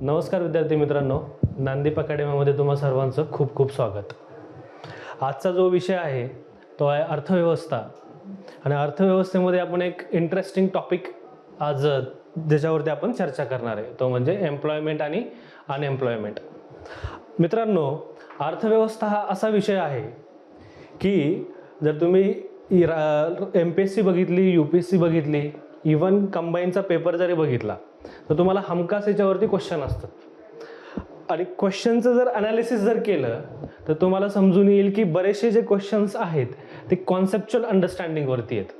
नमस्कार विद्यार्थी मित्रांनो, ज्ञानदीप अकॅडमीमध्ये तुम्हा सर्वांचं खूप खूप स्वागत. आजचा जो विषय आहे तो आहे अर्थव्यवस्था. आणि अर्थव्यवस्थेमध्ये आपण एक इंटरेस्टिंग टॉपिक आज ज्याच्यावरती आपण चर्चा करणार आहे तो म्हणजे एम्प्लॉयमेंट आणि अनएम्प्लॉयमेंट. मित्रांनो, अर्थव्यवस्था हा असा विषय आहे की जर तुम्ही MPSC बघितली, UPSC बघितली, इवन कंबाईनचा पेपर जरी बघितला तर तुम्हाला हमखास याच्यावरती क्वेश्चन असतात. आणि क्वेश्चनचं जर अनालिसिस जर केलं तर तुम्हाला समजून येईल की बरेचसे जे क्वेश्चन्स आहेत ते कॉन्सेप्च्युअल अंडरस्टँडिंगवरती आहेत.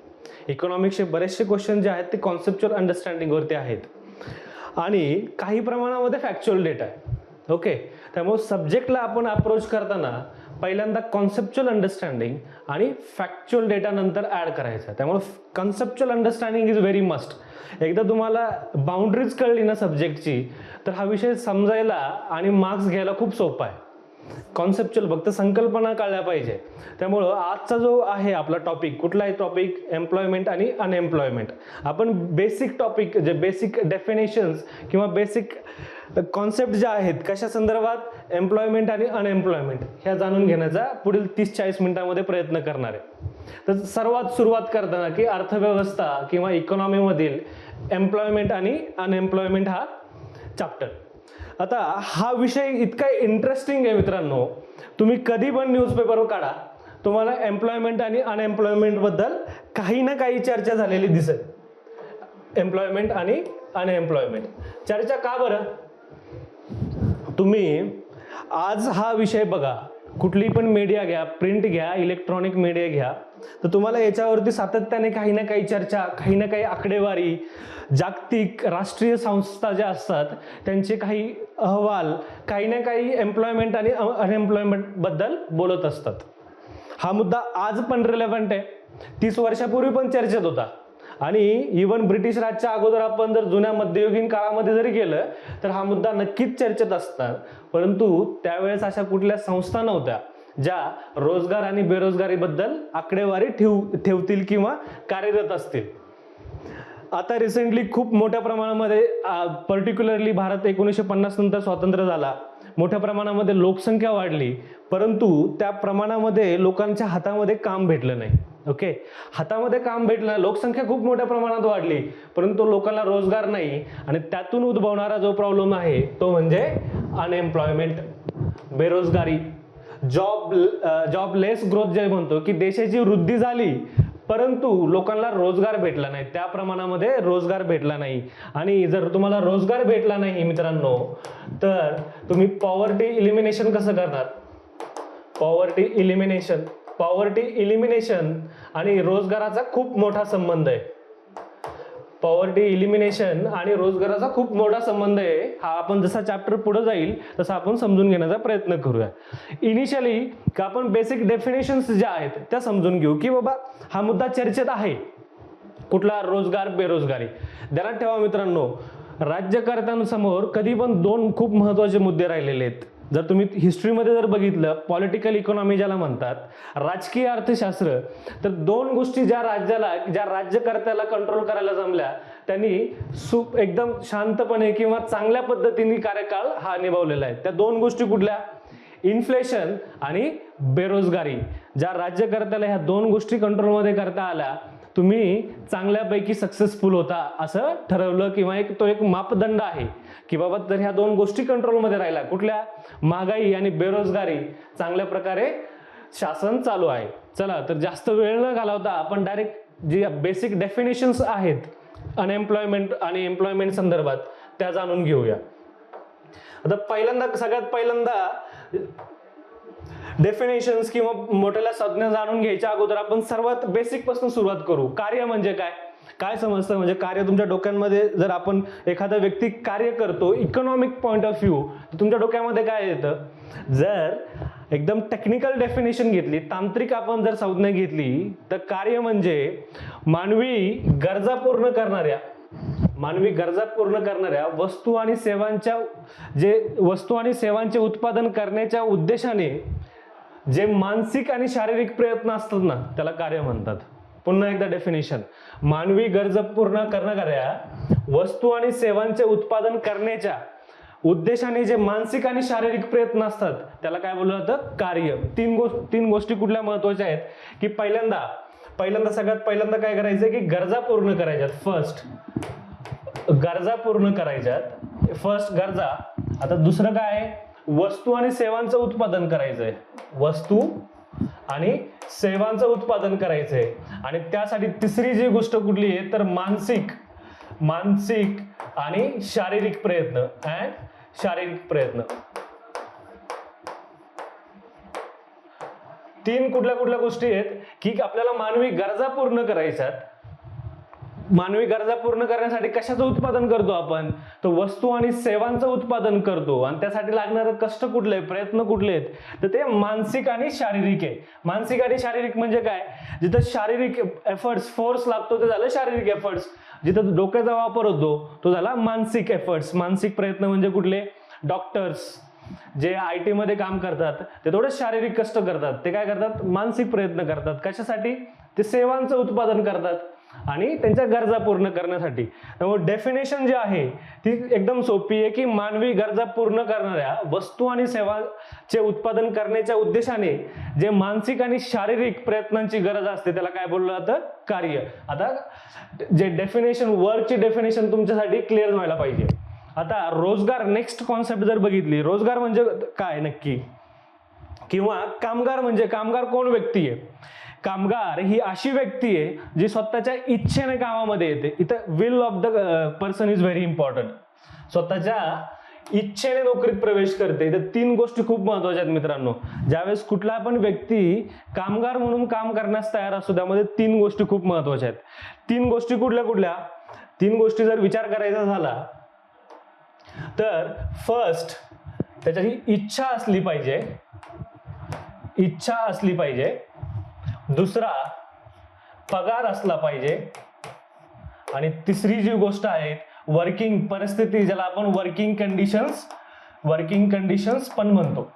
इकॉनॉमिक्सचे बरेचसे क्वेश्चन जे आहेत ते कॉन्सेप्च्युअल अंडरस्टँडिंगवरती आहेत आणि काही प्रमाणामध्ये फॅक्च्युअल डेटा आहे. ओके, त्यामुळे सब्जेक्टला आपण अप्रोच करताना पहिल्यांदा कॉन्सेप्च्युअल अंडरस्टँडिंग आणि फॅक्च्युअल डेटा नंतर ॲड करायचा. त्यामुळे conceptual understanding is very must. एकदा तुम्हाला बाउंड्रीज कळली ना सब्जेक्टची तर हा विषय समजायला आणि मार्क्स घ्यायला खूप सोपा आहे. कॉन्सेप्च्युअल फक्त संकल्पना कळल्या पाहिजे. त्यामुळं आजचा जो आहे आपला टॉपिक, कुठला आहे टॉपिक? एम्प्लॉयमेंट आणि अनएम्प्लॉयमेंट. आपण बेसिक टॉपिक जे बेसिक डेफिनेशन्स किंवा बेसिक कॉन्सेप्ट ज्या आहेत कशा संदर्भात एम्प्लॉयमेंट आणि अनएम्प्लॉयमेंट ह्या जाणून घेण्याचा पुढील 30-40 मिनिटांमध्ये प्रयत्न करणार आहे. तर सुरुवात करताना की अर्थव्यवस्था किंवा इकॉनॉमीमधील एम्प्लॉयमेंट आणि अनएम्प्लॉयमेंट हा चॅप्टर. आता हा विषय इतका इंटरेस्टिंग आहे मित्रांनो, तुम्ही कधी पण न्यूजपेपरवर काढा, तुम्हाला एम्प्लॉयमेंट आणि अनएम्प्लॉयमेंट बद्दल काही ना काही चर्चा झालेली दिसेल. एम्प्लॉयमेंट आणि अनएम्प्लॉयमेंट चर्चा का बरं? तुम्ही आज हा विषय बघा, कुठली पण मीडिया घ्या, प्रिंट घ्या, इलेक्ट्रॉनिक मीडिया घ्या, तर तुम्हाला याच्यावरती सातत्याने काही ना काही चर्चा, काही ना काही आकडेवारी, जागतिक राष्ट्रीय संस्था ज्या असतात त्यांचे काही अहवाल, काही ना काही एम्प्लॉयमेंट आणि अनएम्प्लॉयमेंट बद्दल बोलत असतात. हा मुद्दा आज पण रिलेव्हंट आहे, 30 वर्षापूर्वी पण चर्चेत होता. आणि इवन ब्रिटिश राजच्या अगोदर आपण जर जुन्या मध्ययुगीन काळामध्ये जरी गेलं तर हा मुद्दा नक्कीच चर्चेत असतात. परंतु त्यावेळेस अशा कुठल्या संस्था नव्हत्या ज्या रोजगार आणि बेरोजगारीबद्दल आकडेवारी ठेवतील किंवा कार्यरत असतील. आता रिसेंटली खूप मोठ्या प्रमाणामध्ये पर्टिक्युलरली भारत 1950 नंतर स्वातंत्र्य झाला, मोठ्या प्रमाणामध्ये लोकसंख्या वाढली, परंतु त्या प्रमाणामध्ये लोकांच्या हातामध्ये काम भेटलं नाही. ओके, हातामध्ये काम भेटलं, लोकसंख्या खूप मोठ्या प्रमाणात वाढली परंतु लोकांना रोजगार नाही. आणि त्यातून उद्भवणारा जो प्रॉब्लेम आहे तो म्हणजे अनएम्प्लॉयमेंट, बेरोजगारी, जॉबलेस ग्रोथ जे म्हणतो की देशाची वृद्धी झाली परंतु लोकांना रोजगार भेटला नाही, त्या प्रमाणामध्ये रोजगार भेटला नाही. आणि जर तुम्हाला रोजगार भेटला नाही मित्रांनो तर तुम्ही पॉवर्टी इलिमिनेशन कसं करणार? पॉवर्टी इलिमिनेशन आणि रोजगाराचा खूप मोठा संबंध आहे. पॉवर्टी इलिमिनेशन आणि रोजगाराचा खूप मोठा संबंध आहे. हा आपण जसा चॅप्टर पुढे जाईल तसा आपण समजून घेण्याचा प्रयत्न करूया. इनिशियली का आपण बेसिक डेफिनेशन्स ज्या आहेत त्या समजून घेऊ की बाबा हा मुद्दा चर्चेत आहे, कुठला? रोजगार, बेरोजगारी. ध्यानात ठेवा मित्रांनो, राज्यकर्त्यांसमोर कधी पण दोन खूप महत्वाचे मुद्दे राहिलेले आहेत. जर तुम्ही हिस्ट्रीमध्ये जर बघितलं, पॉलिटिकल इकॉनॉमी ज्याला म्हणतात, राजकीय अर्थशास्त्र, तर दोन गोष्टी ज्या राज्यकर्त्याला कंट्रोल करायला जमल्या त्यांनी एकदम शांतपणे किंवा चांगल्या पद्धतीने कार्यकाळ हा निभावलेला आहे. त्या दोन गोष्टी कुठल्या? इन्फ्लेशन आणि बेरोजगारी. ज्या राज्यकर्त्याला ह्या दोन गोष्टी कंट्रोलमध्ये करता आल्या तुम्ही चांगल्यापैकी सक्सेसफुल होता असं ठरवलं किंवा तो एक मापदंड आहे की बाबा जर ह्या दोन गोष्टी कंट्रोलमध्ये राहिल्या, कुठल्या? महागाई आणि बेरोजगारी, चांगल्या प्रकारे शासन चालू आहे. चला तर जास्त वेळ न घालवता आपण डायरेक्ट जी बेसिक डेफिनेशन्स आहेत अनएम्प्लॉयमेंट आणि एम्प्लॉयमेंट संदर्भात त्या जाणून घेऊया. आता सगळ्यात पहिल्यांदा डेफिनेशन्स किंवा मोठ्या संज्ञा जाणून घ्यायच्या अगोदर आपण सर्वात बेसिक पासून सुरुवात करू. कार्य म्हणजे काय? काय समजतं? म्हणजे कार्य तुमच्या डोक्यांमध्ये जर आपण एखादा व्यक्ती कार्य करतो इकॉनॉमिक पॉइंट ऑफ व्ह्यू तर तुमच्या डोक्यामध्ये काय येतं? जर एकदम टेक्निकल डेफिनेशन घेतली, तांत्रिक आपण जर संज्ञा घेतली तर कार्य म्हणजे मानवी गरजा पूर्ण करणाऱ्या वस्तू आणि सेवांचे उत्पादन करण्याच्या उद्देशाने जे मानसिक आणि शारीरिक प्रयत्न असतात ना त्याला कार्य म्हणतात. पुन्हा एकदा डेफिनेशन, मानवी गरजा पूर्ण करणाऱ्या वस्तू आणि सेवांचे उत्पादन करण्याच्या उद्देशाने जे मानसिक आणि शारीरिक प्रयत्न असतात त्याला काय बोललं जातं, कार्य. तीन गोष्टी कुठल्या महत्वाच्या आहेत की सगळ्यात पहिल्यांदा काय करायचं की गरजा पूर्ण करायच्यात. गरजा पूर्ण करायच्यात, गरजा. आता दुसरं काय आहे, वस्तू आणि सेवांचं उत्पादन करायचंय. वस्तू आणि सेवांचं उत्पादन करायचंय. आणि त्यासाठी तिसरी जी गोष्ट कुठली आहे तर मानसिक आणि शारीरिक प्रयत्न. तीन कुठल्या गोष्टी आहेत की आपल्याला मानवी गरजा पूर्ण करायच्यात. मानवी गरजा पूर्ण करण्यासाठी कशाचं उत्पादन करतो आपण, तर वस्तू आणि सेवांचं उत्पादन करतो. आणि त्यासाठी लागणारे कष्ट कुठले, प्रयत्न कुठले आहेत, तर ते मानसिक आणि शारीरिक आहे. मानसिक आणि शारीरिक म्हणजे काय, जिथं शारीरिक एफर्ट्स, फोर्स लागतो ते झालं शारीरिक एफर्ट्स. जिथं डोक्याचा वापर होतो तो झाला मानसिक एफर्ट्स. मानसिक प्रयत्न म्हणजे कुठले, डॉक्टर्स जे IT मध्ये काम करतात ते थोडे शारीरिक कष्ट करतात. ते काय करतात, मानसिक प्रयत्न करतात. कशासाठी, ते सेवांचं उत्पादन करतात आणि त्यांच्या गरजा पूर्ण करण्यासाठी. त्यामुळे डेफिनेशन जी आहे ती एकदम सोपी आहे की मानवी गरजा पूर्ण करणाऱ्या वस्तू आणि सेवांचे उत्पादन करण्याच्या उद्देशाने जे मानसिक आणि शारीरिक प्रयत्नांची गरज असते त्याला काय बोललं जातं, कार्य. आता जे डेफिनेशन, वर्कची डेफिनेशन तुमच्यासाठी क्लिअर व्हायला पाहिजे. आता रोजगार, नेक्स्ट कॉन्सेप्ट जर बघितली, रोजगार म्हणजे काय नक्की, किंवा कामगार म्हणजे, कामगार कोण व्यक्ती आहे, कामगार ही अशी व्यक्ती आहे जी स्वतःच्या इच्छेने कामामध्ये येते. इथं will of the person is very important. स्वतःच्या इच्छेने नोकरीत प्रवेश करते. तर तीन गोष्टी खूप महत्वाच्या आहेत मित्रांनो. ज्यावेळेस कुठला पण व्यक्ती कामगार म्हणून काम करण्यास तयार असतो त्यामध्ये तीन गोष्टी खूप महत्वाच्या आहेत. तीन गोष्टी कुठल्या, तीन गोष्टी जर विचार करायचा झाला तर फर्स्ट, त्याच्याची इच्छा असली पाहिजे. दुसरा, पगार असला पाहिजे. आणि तिसरी जी गोष्ट आहे वर्किंग परिस्थिती, ज्याला आपण वर्किंग कंडिशन्स पण म्हणतो.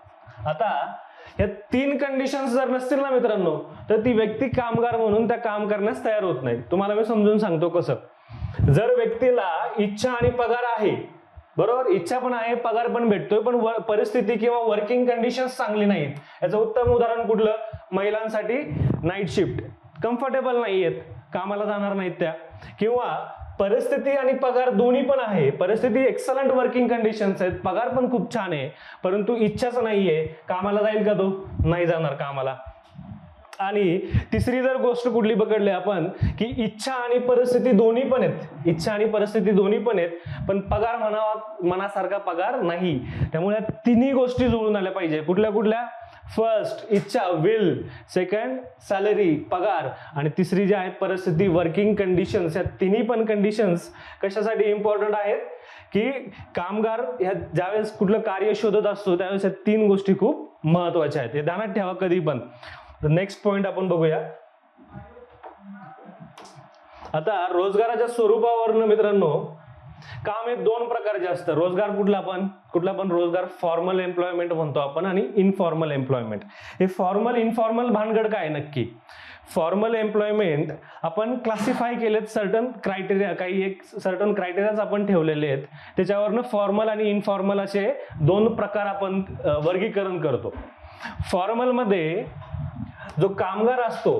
आता या तीन कंडिशन्स जर नसतील ना मित्रांनो तर ती व्यक्ती कामगार म्हणून त्या काम करण्यास तयार होत नाही. तुम्हाला मी समजून सांगतो कसं. जर व्यक्तीला इच्छा आणि पगार आहे, बरोबर, इच्छा पण आहे, पगार पण भेटतोय, पण परिस्थिती किंवा वर्किंग कंडिशन्स चांगली नाहीत. याचं उत्तम उदाहरण कुठलं, महिलांसाठी नाईट शिफ्ट, कम्फर्टेबल नाहीयेत, कामाला जाणार नाहीत त्या. किंवा परिस्थिती आणि पगार दोन्ही पण आहे, परिस्थिती एक्सलंट वर्किंग कंडिशन्स आहेत, पगार पण खूप छान आहे, परंतु इच्छाच नाहीये, कामाला जाईल का तो, नाही जाणार कामाला. आणि तिसरी जर गोष्ट कुठली पकडली आपण की इच्छा आणि परिस्थिती दोन्ही पण आहेत, पण पगार मनासारखा पगार नाही. त्यामुळे तिन्ही गोष्टी जुळून आल्या पाहिजे. कुठल्या, फर्स्ट इच्छा, विल, सेकंड सॅलरी, पगार, आणि तिसरी जी आहे परिस्थिती, वर्किंग कंडिशन्स. या तिन्ही पण कंडिशन्स कशासाठी इम्पॉर्टंट आहेत की कामगार ह्या ज्यावेळेस कुठलं कार्य शोधत असतो त्यावेळेस या तीन गोष्टी खूप महत्वाच्या आहेत. हे ध्यानात ठेवा कधी पण. नेक्स्ट पॉइंट आपण बघूया. आता रोजगाराच्या स्वरूपावरनं मित्रांनो काम हे दोन प्रकारचे असतं. रोजगार कुठला पण रोजगार फॉर्मल एम्प्लॉयमेंट म्हणतो आपण आणि इनफॉर्मल एम्प्लॉयमेंट. हे फॉर्मल इनफॉर्मल भानगड काय नक्की. फॉर्मल एम्प्लॉयमेंट आपण क्लासिफाय केलेत सर्टन क्रायटेरिया, काही एक सर्टन क्रायटेरियाज आपण ठेवलेले आहेत. त्याच्यावरनं फॉर्मल आणि इनफॉर्मल असे दोन प्रकार आपण वर्गीकरण करतो. फॉर्मल मध्ये जो कामगार असतो,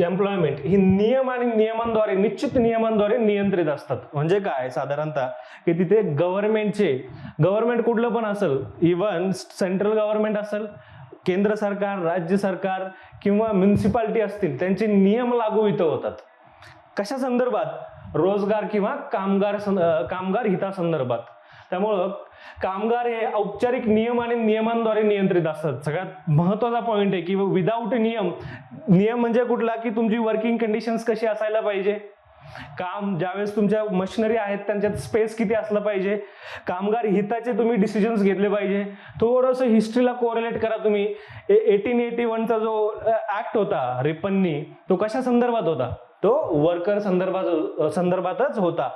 एम्प्लॉयमेंट ही नियम आणि निश्चित नियमांद्वारे नियंत्रित असतात. म्हणजे काय, साधारणतः की तिथे गव्हर्नमेंट कुठलं पण असेल, इव्हन सेंट्रल गव्हर्नमेंट असेल, केंद्र सरकार, राज्य सरकार किंवा म्युन्सिपाल्टी असतील, त्यांचे नियम लागू इथं होतात. कशा संदर्भात, रोजगार किंवा कामगार हितासंदर्भात. त्यामुळं कामगार हे औपचारिक नियम आणि नियमांद्वारे नियंत्रित असतात. सगळ्यात महत्वाचा पॉइंट आहे की विदाऊट नियम म्हणजे कुठला की तुमची वर्किंग कंडिशन्स कशी असायला पाहिजे, काम ज्यावेळेस तुमच्या मशिनरी आहेत त्यांच्यात स्पेस किती असलं पाहिजे, कामगार हिताचे तुम्ही डिसिजन्स घेतले पाहिजे. थोडंसं हिस्ट्रीला कोरिलेट करा तुम्ही. 1881चा जो ऍक्ट होता रिपन्नी, तो कशा संदर्भात होता, तो वर्कर संदर्भातच होता.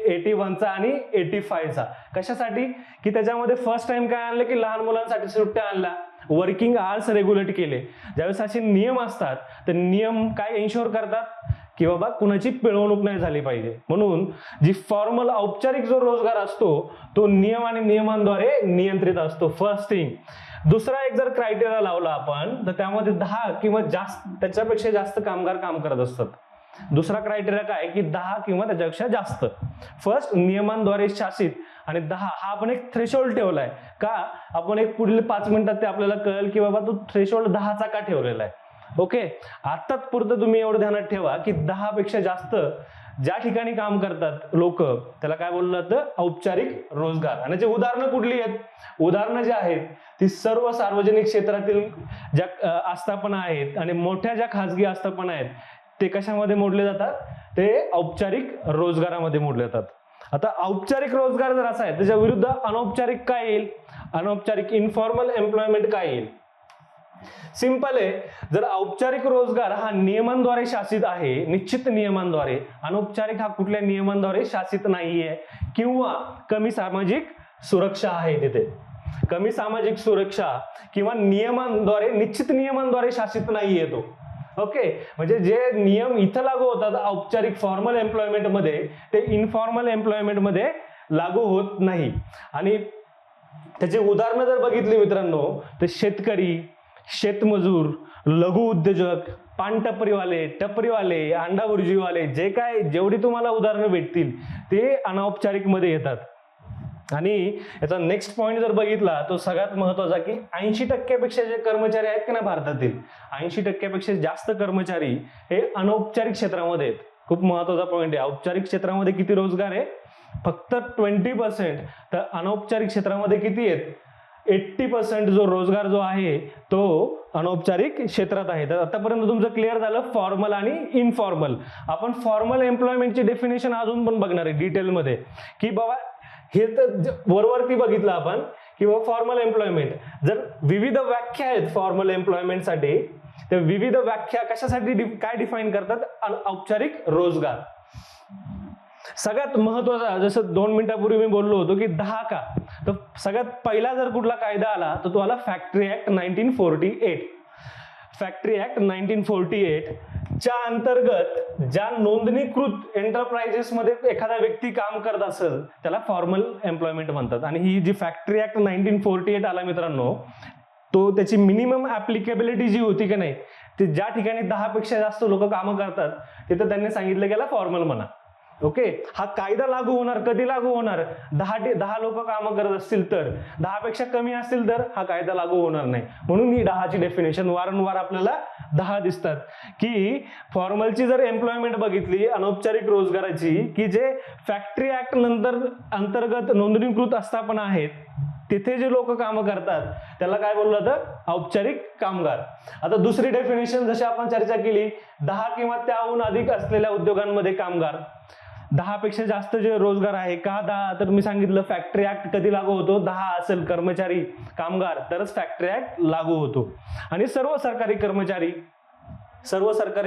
81चा आणि 85चा. कशासाठी की त्याच्यामध्ये फर्स्ट टाइम काय आणलं की लहान मुलांसाठी सुट्ट्या आणल्या, वर्किंग आवर्स रेग्युलेट केले. ज्यावेळेस असे नियम असतात तर नियम काय इन्शुअर करतात की बाबा कुणाची पिळवणूक नाही झाली पाहिजे. म्हणून जी फॉर्मल औपचारिक जो रोजगार असतो तो नियम आणि नियमांद्वारे नियंत्रित असतो. First thing. दुसरा एक जर क्रायटेरिया लावला आपण तर त्यामध्ये 10 किंवा जास्त त्याच्यापेक्षा जास्त कामगार काम करत असतात. दुसरा क्रायटेरिया काय की 10 किंवा त्याच्यापेक्षा जास्त. फर्स्ट नियमांद्वारे शासित आणि 10 हा आपण एक थ्रेशोल्ड ठेवलाय का आपण एक पुढील 5 मिनिटात ते आपल्याला कळेल की बाबा तो थ्रेशोल्ड 10चा का ठेवलेला आहे. ओके, आताच पुरतं तुम्ही एवढं ध्यानात ठेवा की 10 पेक्षा जास्त ज्या ठिकाणी काम करतात लोक त्याला काय बोललं जातं औपचारिक रोजगार. आणि जे उदाहरणं कुठली आहेत, उदाहरणं जे आहेत ती सर्व सार्वजनिक क्षेत्रातील ज्या आस्थापना आहेत आणि मोठ्या ज्या खाजगी आस्थापना आहेत ते कशामध्ये मोडले जातात, ते औपचारिक रोजगारामध्ये मोडले जातात. आता औपचारिक रोजगार जर असा आहे त्याच्या विरुद्ध अनौपचारिक काय येईल, अनौपचारिक इन्फॉर्मल एम्प्लॉयमेंट काय येईल. सिंपल आहे, जर औपचारिक रोजगार हा नियमांद्वारे शासित आहे, निश्चित नियमांद्वारे, अनौपचारिक हा कुठल्या नियमांद्वारे शासित नाहीये किंवा कमी सामाजिक सुरक्षा आहे, तिथे कमी सामाजिक सुरक्षा किंवा नियमांद्वारे निश्चित नियमांद्वारे शासित नाहीये तो. ओके, म्हणजे जे नियम इथं लागू होतात औपचारिक फॉर्मल एम्प्लॉयमेंट मध्ये ते इनफॉर्मल एम्प्लॉयमेंट मध्ये लागू होत नाही. आणि त्याचे उदाहरणं जर बघितली मित्रांनो तर शेतकरी, शेतमजूर, लघु उद्योजक, पानटपरीवाले, टपरीवाले, अंडा भुर्जीवाले, जे काय जेवढी तुम्हाला उदाहरणं भेटतील ते अनौपचारिक मध्ये येतात. आणि याचा नेक्स्ट पॉइंट जर बघितला तो सगळ्यात महत्वाचा की 80% जे कर्मचारी आहेत की ना भारतातील 80% जास्त कर्मचारी हे अनौपचारिक क्षेत्रामध्ये आहेत. खूप महत्वाचा पॉइंट आहे. औपचारिक क्षेत्रामध्ये किती रोजगार आहे, फक्त 20%. तर अनौपचारिक क्षेत्रामध्ये किती आहेत, 80% जो रोजगार जो आहे तो अनौपचारिक क्षेत्रात आहे. तर आतापर्यंत तुमचं क्लिअर झालं फॉर्मल आणि इनफॉर्मल. आपण फॉर्मल एम्प्लॉयमेंटची डेफिनेशन अजून पण बघणार आहे डिटेलमध्ये की बाबा हे तर वरवरती बघितलं आपण की बाबा फॉर्मल एम्प्लॉयमेंट जर विविध व्याख्या आहेत फॉर्मल एम्प्लॉयमेंटसाठी, तर विविध व्याख्या कशासाठी काय डिफाईन करतात, औपचारिक रोजगार. सगळ्यात महत्वाचा जसं 2 मिनिटापूर्वी मी बोललो होतो की 10 का, तर सगळ्यात पहिला जर कुठला कायदा आला तर तो आला फॅक्टरी ऍक्ट 1948. फॅक्टरी ऍक्ट 1948 च्या अंतर्गत ज्या नोंदणीकृत एंटरप्राइजेस मध्ये एखादा व्यक्ती काम करत असेल त्याला फॉर्मल एम्प्लॉयमेंट म्हणतात. आणि ही जी फॅक्टरी ऍक्ट 1948 आला मित्रांनो तो त्याची मिनिमम ऍप्लिकेबिलिटी जी होती की नाही, ते ज्या ठिकाणी 10 पेक्षा जास्त लोक कामं करतात तिथं त्यांनी सांगितलं की याला फॉर्मल म्हणा. ओके, हा कायदा लागू होणार कधी लागू होणार, 10 लोक कामं करत असतील तर, 10 पेक्षा कमी असतील तर हा कायदा लागू होणार नाही. म्हणून ही 10ची डेफिनेशन वारंवार आपल्याला 10 दिसतात की फॉर्मलची जर एम्प्लॉयमेंट बघितली अनौपचारिक रोजगाराची की जे फॅक्टरी ऍक्ट नंतर अंतर्गत नोंदणीकृत आस्थापना आहेत तिथे जे लोक कामं करतात त्याला काय बोललं जातं, औपचारिक कामगार. आता दुसरी डेफिनेशन जशी आपण चर्चा केली 10 किंवा त्याहून अधिक असलेल्या उद्योगांमध्ये कामगार, 10 पेक्षा जास्त जे रोजगार आहे का 10, तर मी सांगितलं फॅक्टरी ऍक्ट कधी लागू होतो, 10 असेल कर्मचारी कामगार तरच फॅक्टरी ऍक्ट लागू होतो. आणि सर्व सरकारी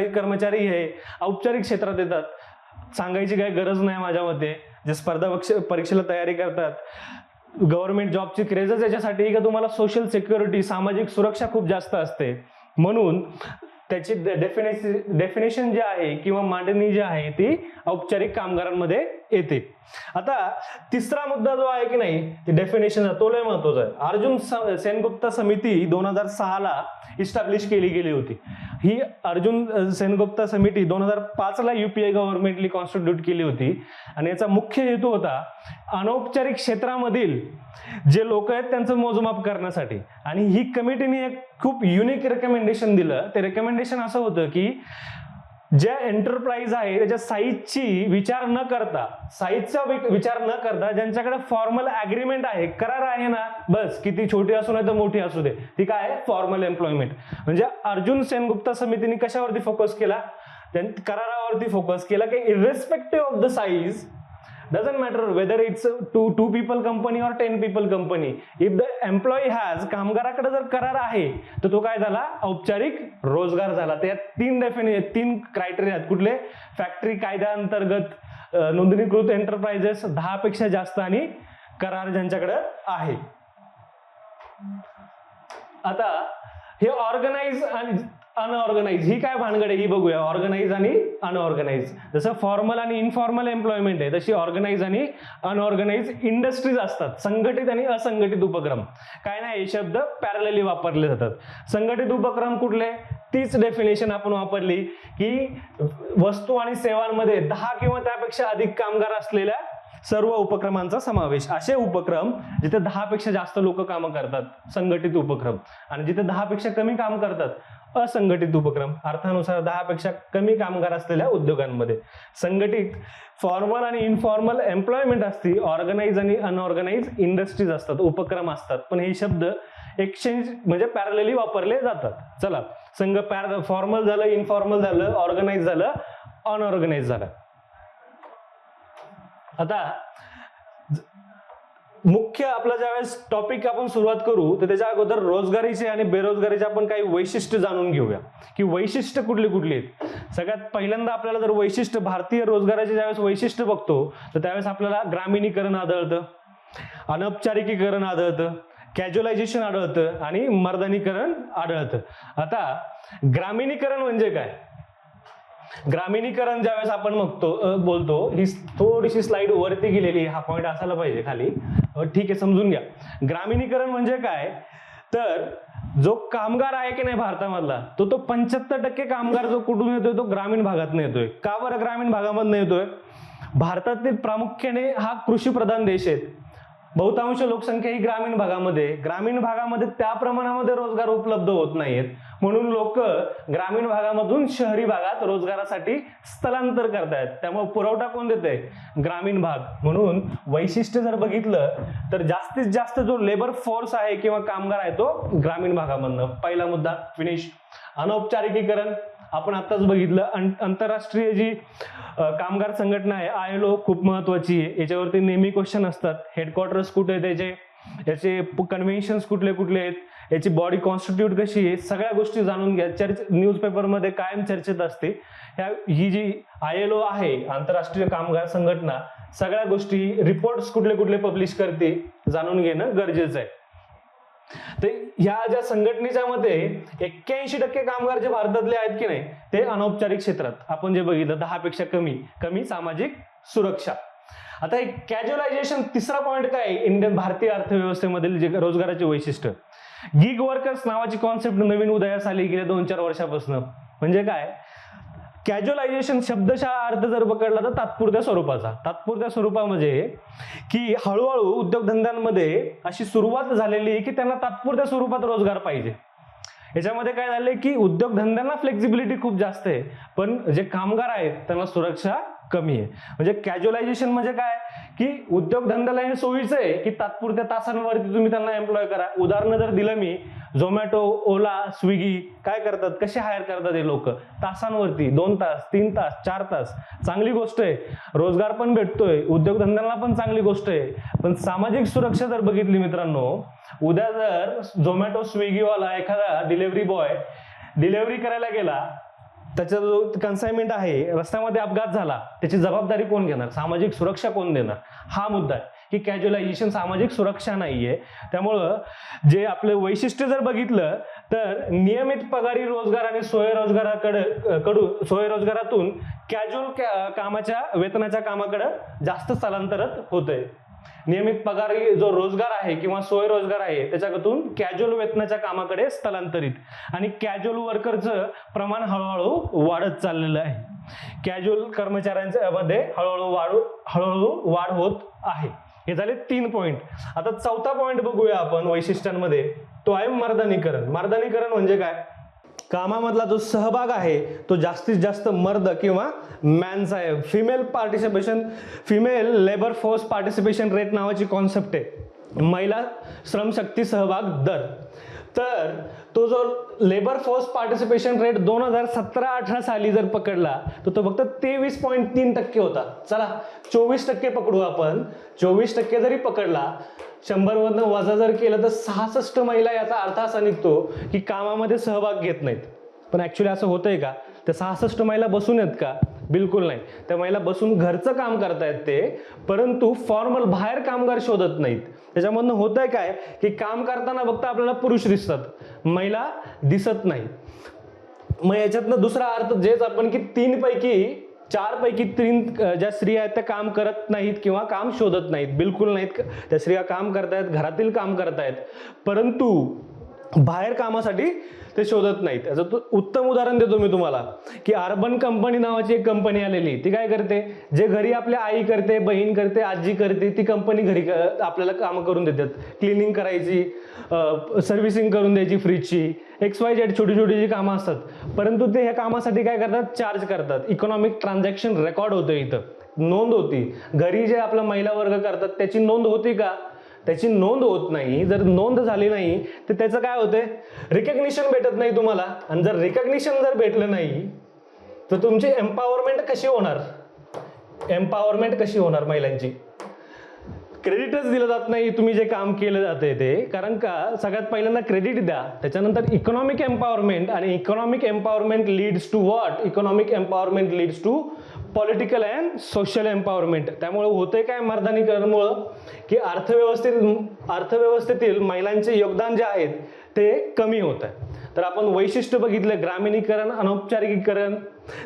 कर्मचारी हे औपचारिक क्षेत्रात येतात. सांगायची काही गरज नाही माझ्या मते. जे स्पर्धा परीक्षेला तयारी करतात, गव्हर्नमेंट जॉबची क्रेजच याच्यासाठी की तुम्हाला सोशल सिक्युरिटी, सामाजिक सुरक्षा खूप जास्त असते. म्हणून त्याची डेफिनेशन जी आहे किंवा मांडणी जी आहे ती औपचारिक कामगारांमध्ये येते. आता तिसरा मुद्दा जो आहे की नाही ती डेफिनेशन तो लय महत्वाचा आहे. अर्जुन सेनगुप्ता समिती 2006 ला इस्टॅब्लिश केली गेली होती. ही अर्जुन सेनगुप्ता समिती 2005 ला UPA गव्हर्नमेंटली कॉन्स्टिट्यूट केली होती. आणि याचा मुख्य हेतू होता अनौपचारिक क्षेत्रामधील जे लोक आहेत त्यांचं मोजमाप करण्यासाठी. आणि ही कमिटीने एक खूप युनिक रेकमेंडेशन दिलं. ते रेकमेंडेशन असं होतं की ज्या एंटरप्राइज आहे त्याच्या साईजची विचार न करता ज्यांच्याकडे फॉर्मल अग्रीमेंट आहे, करार आहे ना, बस किती छोटी असू नाही तर मोठी असू दे, ती काय आहे फॉर्मल एम्प्लॉयमेंट. म्हणजे अर्जुन सेनगुप्ता समितीने कशावरती फोकस केला, त्यांनी करारावरती फोकस केला की irrespective of the size, doesn't matter whether it's two people company or 10 people company, if the employee has, कामगाराकडे जर करार आहे तर तो काय झाला, औपचारिक रोजगार झाला. त्या 3 क्रायटेरिया आहेत. कुठले, फॅक्टरी कायद्याअंतर्गत नोंदणीकृत एंटरप्राइजेस 10 पेक्षा जास्त आणि करार ज्यांच्याकडे आहे. आता हे ऑर्गनाइज आणि अनऑर्गनाइज ही काय भानगड आहे ही बघूया. ऑर्गनाइज आणि अनऑर्गनाइज. जसं फॉर्मल आणि इनफॉर्मल एम्प्लॉयमेंट आहे तशी ऑर्गनाइज आणि अनऑर्गनाइज इंडस्ट्रीज असतात. संघटित आणि असंघटित उपक्रम. काय नाही हे शब्द पॅरलली वापरले जातात. संघटित उपक्रम कुठले? तीच डेफिनेशन आपण वापरली की वस्तू आणि सेवांमध्ये 10 किंवा त्यापेक्षा अधिक कामगार असलेल्या सर्व उपक्रमांचा समावेश. असे उपक्रम जिथे 10 पेक्षा जास्त लोक काम करतात संघटित उपक्रम, आणि जिथे 10 पेक्षा कमी काम करतात असंघटित उपक्रम. अर्थानुसार 10 पेक्षा कमी कामगार असलेल्या उद्योगांमध्ये. संघटित फॉर्मल आणि इनफॉर्मल एम्प्लॉयमेंट असते. ऑर्गनाइज आणि अनऑर्गनाइज इंडस्ट्रीज असतात, उपक्रम असतात. पण हे शब्द एक्सचेंज म्हणजे पॅरलली वापरले जातात. चला, फॉर्मल झालं, इनफॉर्मल झालं, ऑर्गनाइज झालं, अनऑर्गनाइज झालं. आता मुख्य आपला ज्यावेळेस टॉपिक आपण सुरुवात करू तर त्याच्या अगोदर रोजगारीचे आणि बेरोजगारीचे आपण काही वैशिष्ट्य जाणून घेऊया की वैशिष्ट्य कुठली कुठली आहेत. सगळ्यात पहिल्यांदा आपल्याला जर वैशिष्ट्य भारतीय रोजगाराचे ज्यावेळेस वैशिष्ट्य बघतो तर त्यावेळेस आपल्याला ग्रामीणीकरण आढळतं, अनौपचारिकीकरण आढळतं, कॅज्युअलायझेशन आढळतं आणि मर्दानीकरण आढळतं. आता ग्रामीणीकरण म्हणजे काय? ग्रामीणीकरण ज्यावेळेस आपण बोलतो, ही थोडीशी स्लाइड वरती गेलेली, हा पॉइंट असायला पाहिजे खाली, ठीक आहे, समजून घ्या. ग्रामीणीकरण म्हणजे काय तर जो कामगार आहे की नाही भारतामधला तो 75% कामगार जो कुठून येतोय तो ग्रामीण भागातून येतोय. का बरं ग्रामीण भागामधून येतोय? भारतातील प्रामुख्याने हा कृषी प्रधान देश आहे. बहुतांश लोकसंख्या ही ग्रामीण भागामध्ये त्या प्रमाणामध्ये रोजगार उपलब्ध होत नाहीत, म्हणून लोक ग्रामीण भागामधून शहरी भागात रोजगारासाठी स्थलांतर करतायत. त्यामुळे पुरवठा कोण देतंय? ग्रामीण भाग. म्हणून वैशिष्ट्य जर बघितलं तर जास्तीत जास्त जो लेबर फोर्स आहे किंवा कामगार आहे तो ग्रामीण भागामधनं. पहिला मुद्दा फिनिश. अनौपचारिकीकरण आपण आताच बघितलं. आंतरराष्ट्रीय जी कामगार संघटना आहे ILO खूप महत्वाची आहे. याच्यावरती नेहमी क्वेश्चन असतात. हेडक्वार्टर्स कुठे आहेत याचे कन्व्हेन्शन्स कुठले कुठले आहेत, याची बॉडी कॉन्स्टिट्यूट कशी आहे, सगळ्या गोष्टी जाणून घ्या. न्यूजपेपरमध्ये कायम चर्चेत असते. ही जी ILO आहे आंतरराष्ट्रीय कामगार संघटना, सगळ्या गोष्टी रिपोर्ट्स कुठले कुठले पब्लिश करते जाणून घेणं गरजेचं आहे. तर ह्या ज्या संघटनेच्या मध्ये 81% कामगार जे भारतातले आहेत की नाही ते अनौपचारिक क्षेत्रात. आपण जे बघितलं 10 पेक्षा कमी सामाजिक सुरक्षा. आता एक कॅज्युअलायझेशन, तिसरा पॉइंट काय भारतीय अर्थव्यवस्थेमधील जे रोजगाराचे वैशिष्ट्य. गिग वर्कर्स नावाची कॉन्सेप्ट नवीन उदयास आली गेल्या 2-4 वर्षापासून. म्हणजे काय? कॅज्युअलायझेशन शब्दशः अर्थ जर पकडला तर तात्पुरत्या स्वरूपाचा. तात्पुरत्या स्वरूपा म्हणजे की हळूहळू उद्योगधंद्यांमध्ये अशी सुरुवात झालेली की त्यांना तात्पुरत्या स्वरूपात रोजगार पाहिजे. याच्यामध्ये काय झालंय की उद्योगधंद्यांना फ्लेक्झिबिलिटी खूप जास्त आहे, पण जे कामगार आहेत त्यांना सुरक्षा कमी आहे. म्हणजे कॅज्युअलायझेशन म्हणजे काय की उद्योगधंद्याला हे सोयीचं आहे की तात्पुरत्या तासांवरती तुम्ही त्यांना एम्प्लॉय करा. उदाहरण जर दिलं मी, झोमॅटो, ओला, स्विगी काय करतात, कसे हायर करतात हे लोक तासांवरती, 2 तास, 3 तास, 4 तास. चांगली गोष्ट आहे, रोजगार पण भेटतोय, उद्योगधंद्यांना पण चांगली गोष्ट आहे. पण सामाजिक सुरक्षा जर बघितली मित्रांनो, उद्या जर झोमॅटो, स्विगीवाला एखादा डिलिव्हरी बॉय डिलिव्हरी करायला गेला, त्याचा जो कन्साइनमेंट आहे, रस्त्यामध्ये अपघात झाला, त्याची जबाबदारी कोण घेणार? सामाजिक सुरक्षा कोण देणार? हा मुद्दा आहे की कॅज्युअलायझेशन सामाजिक सुरक्षा नाहीये. त्यामुळं जे आपलं वैशिष्ट्य जर बघितलं तर नियमित पगारी रोजगार आणि स्वयंरोजगारातून कॅज्युअल कामाच्या वेतनाच्या कामाकडे जास्त स्थलांतरित होतंय. नियमित पगारी जो रोजगार आहे किंवा स्वयंरोजगार आहे त्याच्यातून कॅज्युअल वेतनाच्या कामाकडे स्थलांतरित, आणि कॅज्युअल वर्करचं प्रमाण हळूहळू वाढत चाललेलं आहे. कॅज्युअल कर्मचाऱ्यांच्या मध्ये हळूहळू वाढ होत आहे. हे झाले 3 पॉइंट. आता 4था पॉइंट बघूया आपण वैशिष्ट्यांमध्ये, तो आहे मर्दानीकरण. मर्दानीकरण म्हणजे काय? कामामधला जो सहभाग आहे तो जास्तीत जास्त मर्द किंवा मॅनचा आहे. Female labour force participation rate नावाची कॉन्सेप्ट आहे, महिला श्रमशक्ती सहभाग दर. तर तो जो लेबर फोर्स पार्टिसिपेशन रेट 2017-18 साली जर पकडला तर तो फक्त 23.3% होता. चला 24% पकडू आपण. 24% जरी पकडला, 100 मधनं वजा जर केलं तर 66 महिला, याचा अर्थ असा निघतो की कामामध्ये सहभाग घेत नाहीत. पण ऍक्च्युली असं होतंय का? त्या 66 महिला बसून आहेत का? बिलकुल नाही. त्या महिला बसून घरचं काम करतायत ते, परंतु फॉर्मल बाहेर कामगार शोधत नाहीत. त्याच्यामधनं होतंय काय की काम करताना फक्त आपल्याला पुरुष दिसतात, महिला दिसत नाही. मग याच्यातनं दुसरा अर्थ जेच आपण की 4 पैकी 3 ज्या स्त्रिया आहेत त्या काम करत नाहीत किंवा काम शोधत नाहीत, बिलकुल नाहीत. त्या स्त्रिया काम करतायत, घरातील काम करतायत, परंतु बाहेर कामासाठी ते शोधत नाहीत. याचं उत्तम उदाहरण देतो मी तुम्हाला की अर्बन कंपनी नावाची एक कंपनी आलेली. ती काय करते, जे घरी आपल्या आई करते, बहीण करते, आजी करते, ती कंपनी घरी आपल्याला कामं करून देतात. क्लिनिंग करायची, सर्व्हिसिंग करून द्यायची फ्रीजची, XYZ छोटी छोटी जी कामं असतात. परंतु ते ह्या कामासाठी काय करतात, चार्ज करतात. इकॉनॉमिक ट्रान्झॅक्शन रेकॉर्ड होतं, इथं नोंद होती. घरी जे आपला महिला वर्ग करतात त्याची नोंद होती का, त्याची नोंद होत नाही. जर नोंद झाली नाही तर त्याचं काय होतंय, रिकग्निशन भेटत नाही तुम्हाला. आणि जर रिकग्निशन जर भेटलं नाही तर तुमची एम्पॉवरमेंट कशी होणार, एम्पॉवरमेंट कशी होणार महिलांची. क्रेडिटच दिलं जात नाही तुम्ही जे काम केलं जाते ते. कारण का, सगळ्यात पहिल्यांदा क्रेडिट द्या, त्याच्यानंतर इकॉनॉमिक एम्पॉवरमेंट, आणि economic empowerment leads to what, economic empowerment leads to political and social empowerment. त्यामुळे होतंय काय, मर्दानीकरणमुळं की अर्थव्यवस्थेतील महिलांचे योगदान जे आहेत ते कमी होत आहे. तर आपण वैशिष्ट्य बघितलं, ग्रामीणीकरण, अनौपचारिकीकरण,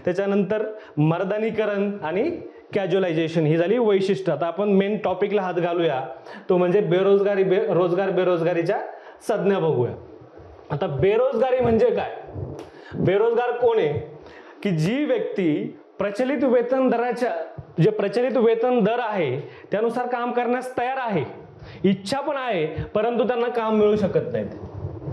त्याच्यानंतर मर्दानीकरण आणि कॅज्युअलायझेशन, ही झाली वैशिष्ट्य. आता आपण मेन टॉपिकला हात घालूया, तो म्हणजे बेरोजगारीच्या संज्ञा बघूया. आता बेरोजगारी म्हणजे काय, बेरोजगार कोण आहे, की जी व्यक्ती प्रचलित वेतन दर आहे त्यानुसार काम करण्यास तयार आहे, इच्छा पण आहे, परंतु त्यांना काम मिळू शकत नाहीत.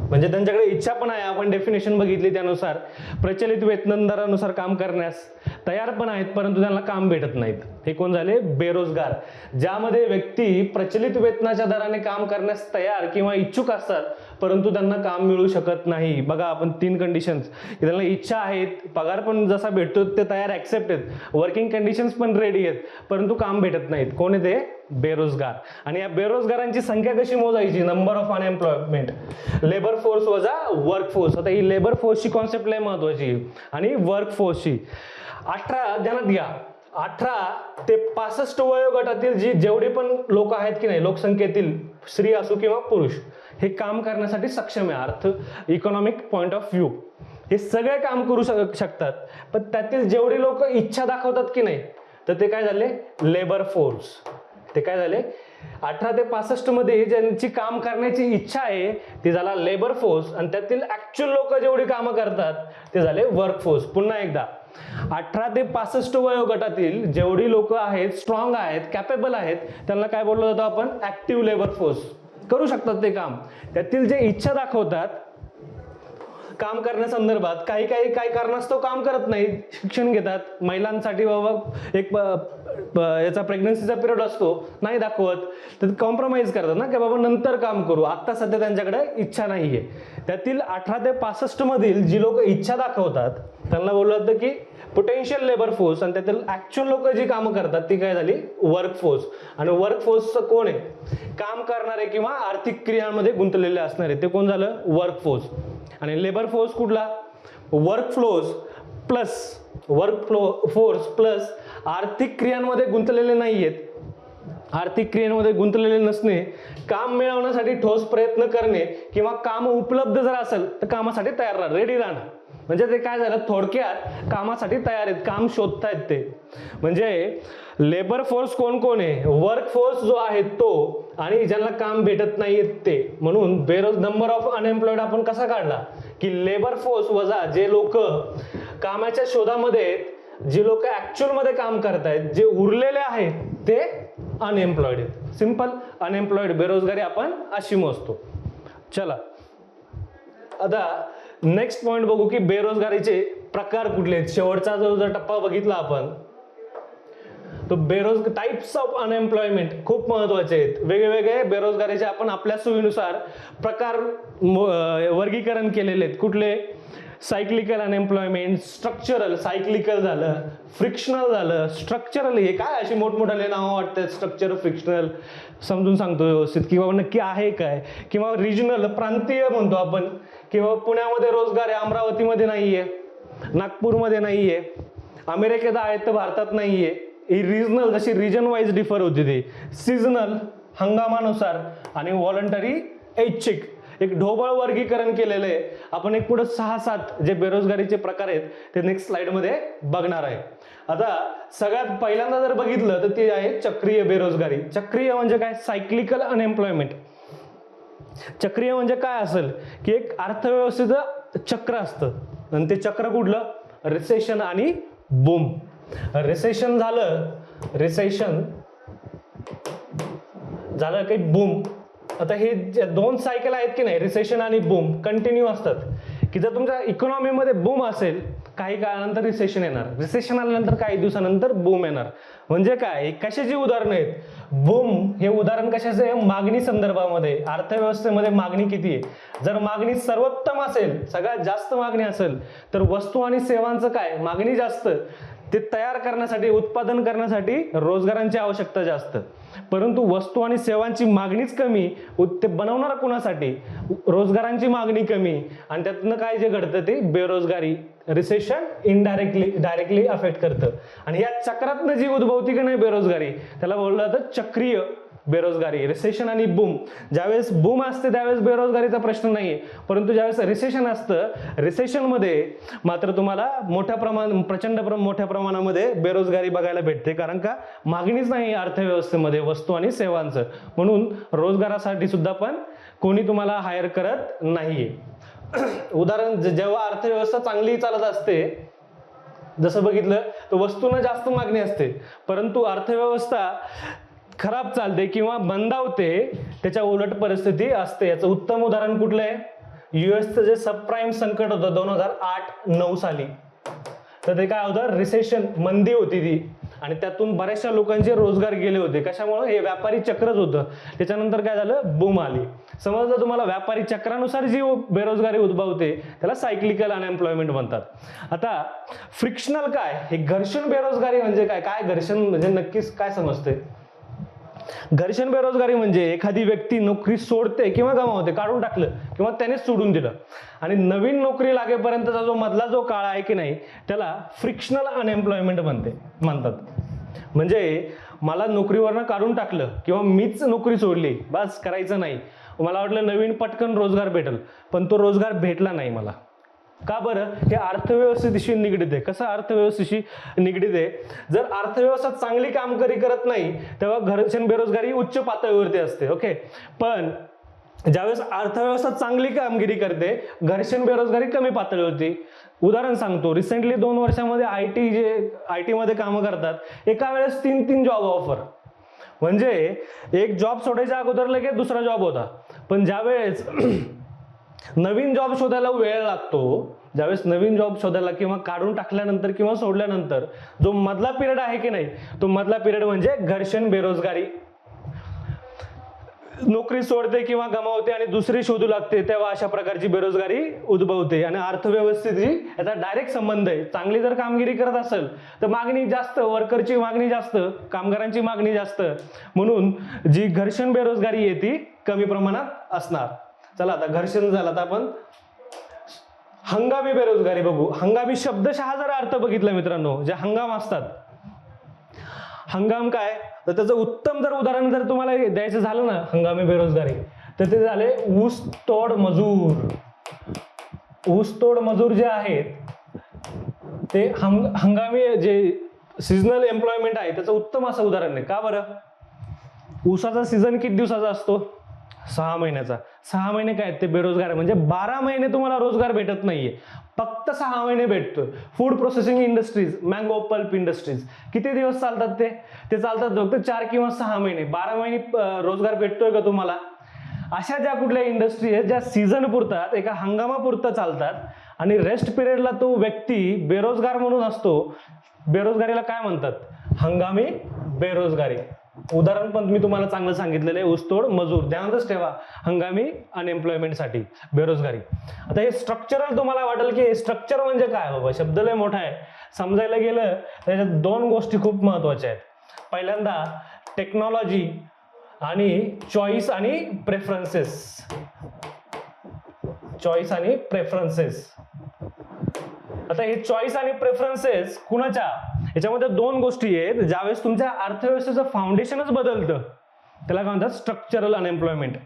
म्हणजे त्यांच्याकडे इच्छा पण आहे, आपण डेफिनेशन बघितली त्यानुसार, प्रचलित वेतन दरानुसार काम करण्यास तयार पण आहेत, परंतु त्यांना काम भेटत नाहीत. हे कोण झाले, बेरोजगार. ज्यामध्ये व्यक्ती प्रचलित वेतनाच्या दराने काम करण्यास तयार किंवा इच्छुक असतात, परंतु त्यांना काम मिळू शकत नाही. बघा आपण 3 कंडिशन्स, त्यांना इच्छा आहेत, पगार पण जसा भेटतो ते तयार ऍक्सेप्ट आहेत, वर्किंग कंडिशन्स पण रेडी आहेत, परंतु काम भेटत नाहीत. कोण आहे ते, बेरोजगार. आणि या बेरोजगारांची संख्या कशी मोजायची, number of unemployment, labour force वजा वर्क फोर्स. आता ही लेबर फोर्सची कॉन्सेप्ट लय महत्वाची, आणि वर्क फोर्सची. 18 ध्यानात घ्या, 18 ते 65 वयोगटातील जेवढे पण लोक आहेत की नाही, लोकसंख्येतील स्त्री असो किंवा पुरुष, हे काम करण्यासाठी सक्षम आहे. इकॉनॉमिक पॉइंट ऑफ व्ह्यू हे सगळे काम करू शकतात. पण त्यातील जेवढे लोक इच्छा दाखवतात की नाही, तर ते काय झाले, लेबर फोर्स. ते काय झाले, 18 ते 65 मध्ये ज्यांची काम करण्याची इच्छा आहे ते झाला लेबर फोर्स, आणि त्यातील ऍक्च्युअल लोक जेवढी कामं करतात ते झाले वर्क फोर्स. पुन्हा एकदा, 18 ते 65 वयोगटातील जेवढी लोक आहेत, स्ट्रॉंग आहेत, कॅपेबल आहेत, त्यांना काय बोललं जातं आपण, ऍक्टिव्ह लेबर फोर्स. करू शकतात ते काम. त्यातील जे इच्छा दाखवतात काम करण्यासंदर्भात, काही कारणास्तव काम करत नाहीत, शिक्षण घेतात, महिलांसाठी बाबा एक याचा प्रेग्नन्सीचा पिरियड असतो, नाही दाखवत, तर कॉम्प्रोमाइज करतात ना, की बाबा नंतर काम करू, आता सध्या त्यांच्याकडे इच्छा नाहीये. त्यातील 18 ते 65 मधील जी लोक इच्छा दाखवतात त्यांना बोललं जातं की पोटेन्शियल लेबर फोर्स, आणि त्यातील ऍक्च्युअल लोक जी कामं करतात ती काय झाली, वर्क फोर्स. आणि वर्क फोर्सचं कोण आहे, काम करणारे किंवा आर्थिक क्रियांमध्ये गुंतलेले असणारे, ते कोण झालं, वर्क फोर्स. आणि लेबर फोर्स कुठला, वर्क फोर्स प्लस आर्थिक क्रियांमध्ये गुंतलेले नाहीयेत. आर्थिक क्रियांमध्ये गुंतलेले नसणे, काम मिळवण्यासाठी ठोस प्रयत्न करणे, किंवा काम उपलब्ध जर असेल तर कामासाठी तयार राहणं, रेडी राहणं. म्हणजे ते काय झालं, थोडक्यात कामासाठी तयार आहेत, काम शोधतायत ते. म्हणजे लेबर फोर्स कोण आहे, वर्क फोर्स जो आहे तो, आणि ज्यांना काम भेटत नाहीये ते. म्हणून नंबर ऑफ अनएम्प्लॉयड आपण कसा काढला, की लेबर फोर्स वजा जे लोक कामाच्या शोधामध्ये, जे लोक ऍक्च्युअल मध्ये काम करतायत, जे उरलेले आहेत ते अनएम्प्लॉयड आहेत. सिंपल, अनएम्प्लॉयड, बेरोजगारी आपण अशी मोजतो. चला आता नेक्स्ट पॉइंट बघू की बेरोजगारीचे प्रकार कुठले आहेत. शेवटचा जो टप्पा बघितला आपण, तो टाइप्स ऑफ अनएम्प्लॉयमेंट खूप महत्वाचे आहेत. वेगवेगळे बेरोजगारीचे आपण आपल्या सोयीनुसार प्रकार वर्गीकरण केलेले आहेत. कुठले, सायक्लिकल अनएम्प्लॉयमेंट, स्ट्रक्चरल, सायक्लिकल झालं, फ्रिक्शनल झालं, स्ट्रक्चरल. हे काय अशी मोठमोठाले नावं वाटतात, स्ट्रक्चर, फ्रिक्शनल, समजून सांगतो व्यवस्थित, किंवा नक्की आहे काय. किंवा रिजनल, प्रांतीय म्हणतो आपण, किंवा पुण्यामध्ये रोजगार आहे, अमरावतीमध्ये नाहीये, नागपूरमध्ये नाहीये, अमेरिकेत आहे तर भारतात नाहीये. रिजनल, जशी रिजन वाईज डिफर होती ती. सीझनल, हंगामानुसार, आणि व्हॉलंटरी, ऐच्छिक. एक ढोबळ वर्गीकरण केलेलं आहे. आपण एक पुढे 6-7 जे बेरोजगारीचे प्रकार आहेत ते नेक्स्ट स्लाइडमध्ये बघणार आहे. आता सगळ्यात पहिल्यांदा जर बघितलं तर ती आहे चक्रीय बेरोजगारी. चक्रीय म्हणजे काय? Cyclical unemployment. चक्रीय म्हणजे काय असेल की एक अर्थव्यवस्थेचं चक्र असतं आणि ते चक्र कुठलं? रिसेशन आणि बूम. रिसेशन झालं काही बूम. आता हे दोन सायकल आहेत की नाही, रिसेशन आणि बूम कंटिन्यू असतात. की जर तुमच्या इकॉनॉमीमध्ये बूम असेल काही काळानंतर रिसेशन येणार, रिसेशन आल्यानंतर काही दिवसानंतर बूम येणार. म्हणजे काय? कशाची उदाहरणं आहेत? बूम हे उदाहरण कशाचं आहे? मागणी संदर्भामध्ये. अर्थव्यवस्थेमध्ये मागणी किती आहे? जर मागणी सर्वोत्तम असेल, सगळ्यात जास्त मागणी असेल, तर वस्तू आणि सेवांचं काय? मागणी जास्त. ते तयार करण्यासाठी, उत्पादन करण्यासाठी रोजगारांची आवश्यकता जास्त. परंतु वस्तू आणि सेवांची मागणीच कमी, ते बनवणार कोणासाठी? रोजगारांची मागणी कमी, आणि त्यातनं काय जे घडतं ते बेरोजगारी, रिसेशन डायरेक्टली अफेक्ट करतं. आणि या चक्रातनं जी उद्भवती की नाही बेरोजगारी, त्याला बोललं जातं चक्रीय बेरोजगारी. रिसेशन आणि बूम. ज्यावेळेस बूम असते त्यावेळेस बेरोजगारीचा प्रश्न नाहीये, परंतु ज्यावेळेस रिसेशन असतं, रिसेशनमध्ये मात्र तुम्हाला प्रचंड मोठ्या प्रमाणामध्ये बेरोजगारी बघायला भेटते. कारण का? मागणीच नाही अर्थव्यवस्थेमध्ये वस्तू आणि सेवांचं. म्हणून रोजगारासाठी सुद्धा पण कोणी तुम्हाला हायर करत नाहीये. उदाहरण, जेव्हा अर्थव्यवस्था चांगली चालत असते, जसं बघितलं तर वस्तूंना जास्त मागणी असते, परंतु अर्थव्यवस्था खराब चालते किंवा मंदावते, त्याच्या उलट परिस्थिती असते. याचं उत्तम उदाहरण कुठलं आहे? युएसचं जे सबप्राईम संकट होतं 2008-9 साली, तर ते काय होतं? रिसेशन, मंदी होती ती, आणि त्यातून बऱ्याचशा लोकांचे रोजगार गेले होते. कशामुळे? हे व्यापारी चक्रच होतं. त्याच्यानंतर काय झालं? बूम आली. समजलं तुम्हाला? व्यापारी चक्रानुसार जी बेरोजगारी उद्भवते त्याला सायक्लिकल अनएम्प्लॉयमेंट म्हणतात. आता फ्रिक्शनल काय? हे घर्षण बेरोजगारी म्हणजे काय? काय घर्षण म्हणजे नक्कीच काय समजते? घर्षण बेरोजगारी म्हणजे एखादी व्यक्ती नोकरी सोडते किंवा गमावते, काढून टाकलं किंवा त्यानेच सोडून दिलं, आणि नवीन नोकरी लागेपर्यंतचा जो मधला जो काळ आहे की नाही, त्याला फ्रिक्शनल अनएम्प्लॉयमेंट म्हणतात. म्हणजे मला नोकरीवरनं काढून टाकलं किंवा मीच नोकरी सोडली, बस करायचं नाही, मला वाटलं नवीन पटकन रोजगार भेटेल, पण तो रोजगार भेटला नाही मला. का बरं? हे अर्थव्यवस्थेशी निगडीत आहे. कसं अर्थव्यवस्थेशी निगडीत आहे? जर अर्थव्यवस्था चांगली कामगिरी करत नाही तेव्हा घर्षण बेरोजगारी उच्च पातळीवरती असते. ओके, पण ज्यावेळेस अर्थव्यवस्था चांगली कामगिरी करते, घर्षण बेरोजगारी कमी पातळीवरती. उदाहरण सांगतो, रिसेंटली 2 वर्षामध्ये आय टी मध्ये कामं करतात, एका वेळेस 3 जॉब ऑफर. म्हणजे एक जॉब सोडायच्या अगोदर लगेच दुसरा जॉब होता. पण ज्यावेळेस नवीन जॉब शोधायला वेळ लागतो, ज्यावेळेस नवीन जॉब शोधायला किंवा काढून टाकल्यानंतर किंवा सोडल्यानंतर जो मधला पिरियड आहे की नाही, तो मधला पिरियड म्हणजे घर्षण बेरोजगारी. नोकरी सोडते किंवा गमावते आणि दुसरी शोधू लागते, तेव्हा अशा प्रकारची बेरोजगारी उद्भवते. आणि अर्थव्यवस्थेशी याचा डायरेक्ट संबंध आहे. चांगली जर कामगिरी करत असेल तर मागणी जास्त, वर्करची मागणी जास्त, कामगारांची मागणी जास्त, म्हणून जी घर्षण बेरोजगारी आहे ती कमी प्रमाणात असणार. चला, आता घर्षण झालं, आता आपण हंगामी बेरोजगारी बघू. हंगामी शब्दशः जर अर्थ बघितला मित्रांनो, जे हंगाम असतात, हंगाम काय? तर त्याचं उत्तम जर उदाहरण जर तुम्हाला द्यायचं झालं ना हंगामी बेरोजगारी, तर ते झाले ऊसतोड मजूर. ऊसतोड मजूर जे आहेत ते हंगामी जे सीझनल एम्प्लॉयमेंट आहे त्याचं उत्तम असं उदाहरण आहे. का बरं? ऊसाचा सीझन किती दिवसाचा असतो? 6 महिन्याचा. 6 महिने काय ते बेरोजगार, म्हणजे 12 महिने तुम्हाला रोजगार भेटत नाहीये, फक्त 6 महिने भेटतोय. Food processing industries, mango pulp industries किती दिवस चालतात? ते चालतात फक्त 4 किंवा 6 महिने. 12 महिने रोजगार भेटतोय का तुम्हाला? अशा ज्या कुठल्या इंडस्ट्री आहेत ज्या सीझन पुरतात, एका हंगामापुरतं चालतात, आणि रेस्ट पिरियडला तो व्यक्ती बेरोजगार म्हणून असतो. बेरोजगारीला काय म्हणतात? हंगामी बेरोजगारी. उदाहरण पण मी तुम्हाला चांगलं सांगितलेलं आहे, ऊसतोड मजूर. ध्यानातच ठेवा, हंगामी अनएम्प्लॉयमेंटसाठी बेरोजगारी. आता हे स्ट्रक्चरल तुम्हाला वाटेल की हे स्ट्रक्चर म्हणजे काय? बाबा शब्द लय मोठा आहे. समजायला गेलं त्याच्यात 2 गोष्टी खूप महत्वाच्या आहेत. पहिल्यांदा टेक्नॉलॉजी आणि चॉईस आणि प्रेफरन्सेस. चॉईस आणि प्रेफरन्सेस. आता हे चॉईस आणि प्रेफरन्सेस कुणाच्या? याच्यामध्ये 2 गोष्टी आहेत. ज्यावेळेस तुमच्या अर्थव्यवस्थेचं फाउंडेशनच बदलतं त्याला काय म्हणतात? Structural unemployment.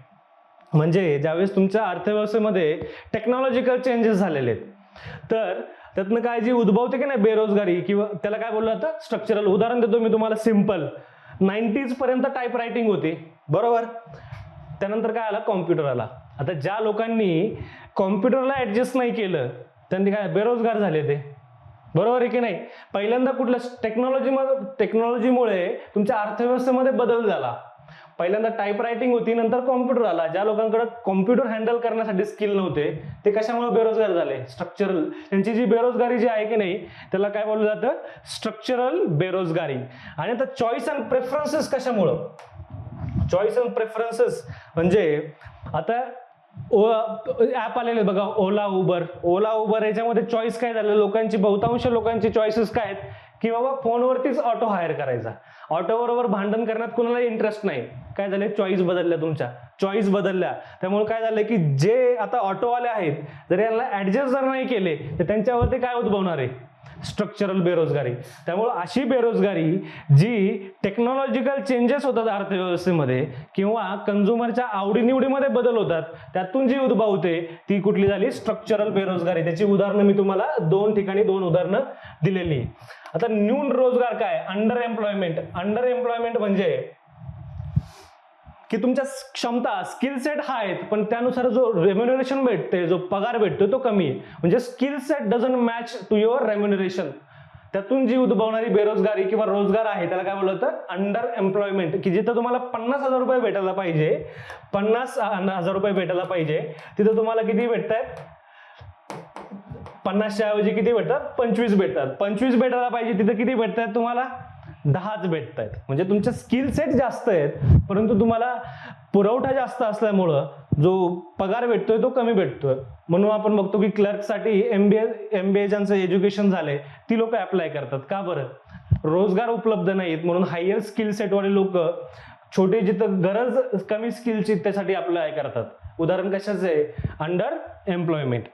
म्हणजे ज्यावेळेस तुमच्या अर्थव्यवस्थेमध्ये टेक्नॉलॉजिकल चेंजेस झालेले आहेत तर त्यातनं काय जी उद्भवते की नाही बेरोजगारी किंवा त्याला काय बोललं जातं स्ट्रक्चरल. उदाहरण देतो मी तुम्हाला सिम्पल. 90s पर्यंत टाईप रायटिंग होती बरोबर. त्यानंतर काय आला कॉम्प्युटर आला. आता ज्या लोकांनी कॉम्प्युटरला ऍडजस्ट नाही केलं त्यांनी काय बेरोजगार झाले ते बरोबर आहे की नाही. पहिल्यांदा कुठलं टेक्नॉलॉजीमुळे तुमच्या अर्थव्यवस्थेमध्ये बदल झाला. पहिल्यांदा टाईप रायटिंग होती नंतर कॉम्प्युटर आला. ज्या लोकांकडे कॉम्प्युटर हँडल करण्यासाठी स्किल नव्हते ते कशामुळे बेरोजगार झाले स्ट्रक्चरल. त्यांची जी बेरोजगारी जी आहे की नाही त्याला काय बोललं जातं स्ट्रक्चरल बेरोजगारी. आणि आता चॉईस अँड प्रेफरन्सेस कशामुळं. चॉईस अँड प्रेफरन्सेस म्हणजे आता ऍप आलेले बघा ओला उबर याच्यामध्ये चॉईस काय झालं लोकांची बहुतांश लोकांची चॉईसेस काय आहेत की बाबा फोनवरतीच ऑटो हायर करायचा. ऑटो बरोबर भांडण करण्यात कोणाला इंटरेस्ट नाही. काय झाले चॉईस बदलल्या तुमच्या चॉईस बदलल्या. त्यामुळे काय झालं की जे आता ऑटोवाले आहेत जर यांना ऍडजस्ट जर नाही केले तर त्यांच्यावरती काय उद्भवणार आहे स्ट्रक्चरल बेरोजगारी. त्यामुळे अशी बेरोजगारी जी टेक्नॉलॉजिकल चेंजेस होतात अर्थव्यवस्थेमध्ये किंवा कंझ्युमरच्या आवडीनिवडीमध्ये बदल होतात त्यातून जी उद्भवते ती कुठली झाली स्ट्रक्चरल बेरोजगारी. त्याची उदाहरणं मी तुम्हाला 2 ठिकाणी 2 उदाहरणं दिलेली. आता न्यून रोजगार काय अंडर एम्प्लॉयमेंट म्हणजे की तुमच्या क्षमता स्किल सेट हा आहेत पण त्यानुसार जो रेम्युनरेशन भेटते जो पगार भेटतो तो कमी आहे. म्हणजे skill set doesn't match to your remuneration. त्यातून जी उद्भवणारी बेरोजगारी किंवा रोजगार आहे त्याला काय बोललं जातं अंडर एम्प्लॉयमेंट. की जिथं तुम्हाला 50,000 रुपये भेटायला पाहिजे 50,000 रुपये भेटायला पाहिजे तिथं तुम्हाला किती भेटतायत 50च्या ऐवजी किती भेटतात 25 भेटतात. 25 भेटायला पाहिजे तिथं किती भेटतायत तुम्हाला 10च भेटतायत. म्हणजे तुमचे स्किल सेट जास्त आहेत परंतु तुम्हाला पुरवठा जास्त असल्यामुळं जो पगार भेटतोय तो कमी भेटतोय. म्हणून आपण बघतो की क्लर्कसाठी एमबीए ज्यांचं एज्युकेशन झालंय ती लोक अप्लाय करतात. का बरं रोजगार उपलब्ध नाहीत म्हणून हायर स्किल सेटवाले लोक छोटे जिथं गरज कमी स्किलची त्यासाठी अप्लाय करतात. उदाहरण कशाचं आहे अंडर एम्प्लॉयमेंट.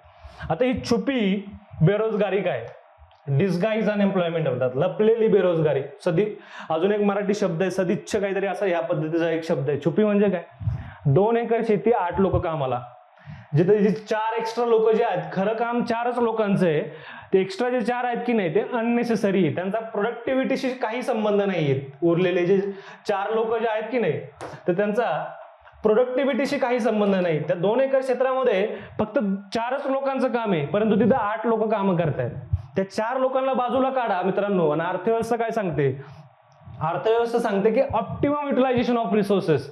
आता ही छुपी बेरोजगारी काय डिस्गाईज अनएम्प्लॉयमेंट म्हणतात. लपलेली बेरोजगारी. अजून एक मराठी शब्द आहे सदिच्छ काहीतरी असा ह्या पद्धतीचा एक शब्द आहे. छुपी म्हणजे काय 2 एकर शेती 8 लोक कामाला. जिथे 4 एक्स्ट्रा लोक जे आहेत खरं काम 4च लोकांचं आहे ते एक्स्ट्रा जे 4 आहेत की नाही ते अननेसेसरी त्यांचा प्रोडक्टिव्हिटीशी काही संबंध नाही. उरलेले जे 4 लोक जे आहेत की नाही तर त्यांचा प्रोडक्टिव्हिटीशी काही संबंध नाही. त्या 2 एकर क्षेत्रामध्ये फक्त 4च लोकांचं काम आहे परंतु तिथं 8 लोक काम करतायत. त्या 4 लोकांना बाजूला काढा मित्रांनो. आणि अर्थव्यवस्था काय सांगते अर्थव्यवस्था सांगते की ऑप्टिमम युटिलायझेशन ऑफ रिसोर्सेस.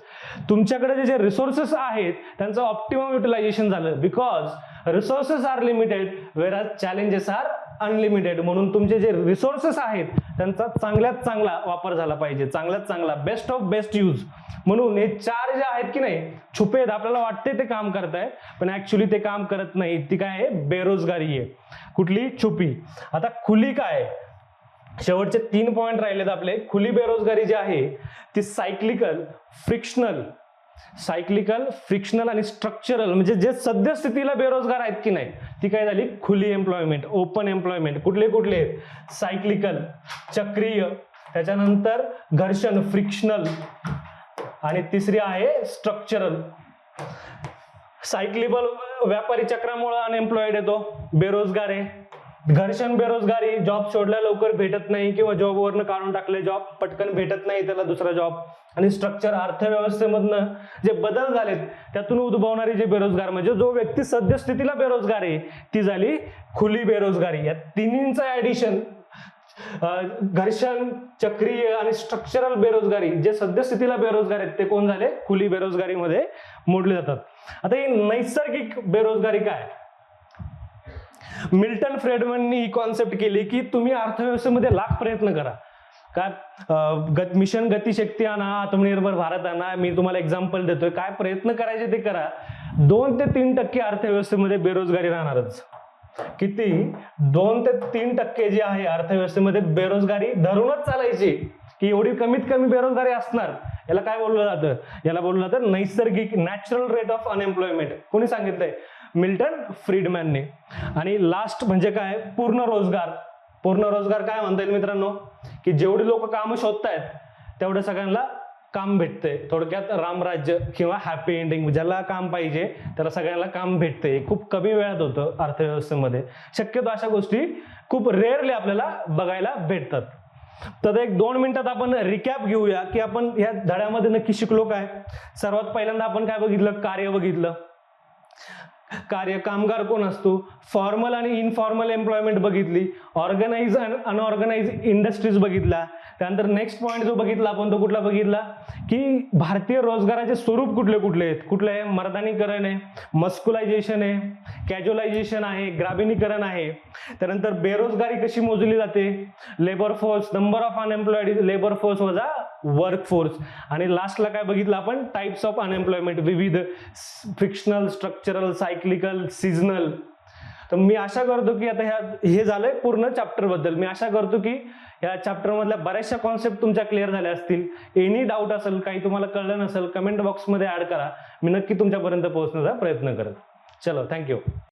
तुमच्याकडे जे रिसोर्सेस आहेत त्यांचं ऑप्टिमम युटिलायझेशन झालं. Because resources are limited where challenges are unlimited. म्हणून तुमचे जे रिसोर्सेस आहेत त्यांचा चांगल्यात चांगला वापर झाला पाहिजे. चांगल्यात चांगला बेस्ट ऑफ बेस्ट यूज. म्हणून हे 4 जे आहेत की नाही छुपे आहेत आपल्याला वाटते ते काम करतायत पण ऍक्च्युली ते काम करत नाही. ती काय आहे बेरोजगारी आहे कुठली छुपी. आता खुली काय शेवटचे 3 पॉइंट राहिलेत आपले. खुली बेरोजगारी जी आहे ती सायक्लिकल फ्रिक्शनल आणि स्ट्रक्चरल म्हणजे जे सद्यस्थितीला बेरोजगार आहेत की नाही ती काय झाली खुली एम्प्लॉयमेंट. ओपन एम्प्लॉयमेंट कुठले सायक्लिकल चक्रीय त्याच्यानंतर घर्षण फ्रिक्शनल आणि तिसरी आहे स्ट्रक्चरल. सायक्लिकल व्यापारी चक्रामुळे अनएम्प्लॉयड येतो बेरोजगार आहे. घर्षण बेरोजगारी जॉब शोधल्या लवकर भेटत नाही किंवा जॉबवरनं काढून टाकले जॉब पटकन भेटत नाही त्याला दुसरा जॉब. आणि स्ट्रक्चर अर्थव्यवस्थेमधनं जे बदल झालेत त्यातून उद्भवणारी जे बेरोजगार म्हणजे जो व्यक्ती सद्यस्थितीला बेरोजगार आहे ती झाली खुली बेरोजगारी. या तिन्हींचं ऍडिशन घर्षण चक्रीय आणि स्ट्रक्चरल बेरोजगारी जे सद्यस्थितीला बेरोजगार आहेत ते कोण झाले खुली बेरोजगारीमध्ये मोडले जातात. आता ही नैसर्गिक बेरोजगारी काय मिल्टन फ्रेडमननी ही कॉन्सेप्ट केली की तुम्ही अर्थव्यवस्थेमध्ये लाख प्रयत्न करा काय मिशन गतिशक्ती आणा आत्मनिर्भर भारत आणा. मी तुम्हाला एक्झाम्पल देतोय काय प्रयत्न करायचे ते करा 2 ते 3% अर्थव्यवस्थेमध्ये बेरोजगारी राहणारच. किती 2 ते 3% जी आहे अर्थव्यवस्थेमध्ये बेरोजगारी धरूनच चालायची की एवढी कमीत कमी बेरोजगारी असणार. याला काय बोललं जातं याला बोललं जातं नैसर्गिक नॅचरल रेट ऑफ अनएम्प्लॉयमेंट. कोणी सांगितलंय मिल्टन फ्रीडमॅनने. आणि लास्ट म्हणजे काय पूर्ण रोजगार काय म्हणता येईल मित्रांनो की जेवढी लोक कामं शोधतायत तेवढ्या सगळ्यांना काम भेटतंय, थोडक्यात रामराज्य किंवा हॅपी एंडिंग, ज्याला काम पाहिजे त्याला सगळ्यांना काम भेटतंय, खूप कमी वेळात होतं अर्थव्यवस्थेमध्ये. शक्यतो अशा गोष्टी खूप रेअरली आपल्याला बघायला भेटतात. तर एक 2 मिनिटात आपण रिकॅप घेऊया की आपण या धड्यामध्ये नक्की शिकलो काय. सर्वात पहिल्यांदा आपण काय बघितलं, कार्य बघितलं. कार्य, कामगार कोण असतो, फॉर्मल आणि इनफॉर्मल एम्प्लॉयमेंट बघितली, ऑर्गनाइज आणि अनऑर्गनाइज इंडस्ट्रीज बघितला. त्यानंतर नेक्स्ट पॉईंट जो बघितला आपण तो कुठला बघितला की भारतीय रोजगाराचे स्वरूप कुठले कुठले आहेत. कुठले आहे, मर्दानीकरण आहे, मस्क्युलायझेशन आहे, कॅज्युअलायझेशन आहे, ग्रामीणीकरण आहे. त्यानंतर बेरोजगारी कशी मोजली जाते, labour force, number of unemployed labour force वजा वर्क फोर्स. आणि लास्टला काय बघितलं आपण, टाइप्स ऑफ अनएम्प्लॉयमेंट, विविध, फ्रिक्शनल, स्ट्रक्चरल, सायक्लिकल, सीझनल. तर मी आशा करतो की आता हे झालंय पूर्ण चॅप्टर बद्दल. मी आशा करतो की या चॅप्टर मधल्या बऱ्याचशा कॉन्सेप्ट तुमच्या क्लिअर झाल्या असतील. एनी डाऊट असेल, काही तुम्हाला कळलं नसेल, कमेंट बॉक्समध्ये ऍड करा. मी नक्की तुमच्यापर्यंत पोहोचण्याचा प्रयत्न करेन. चलो, थँक्यू.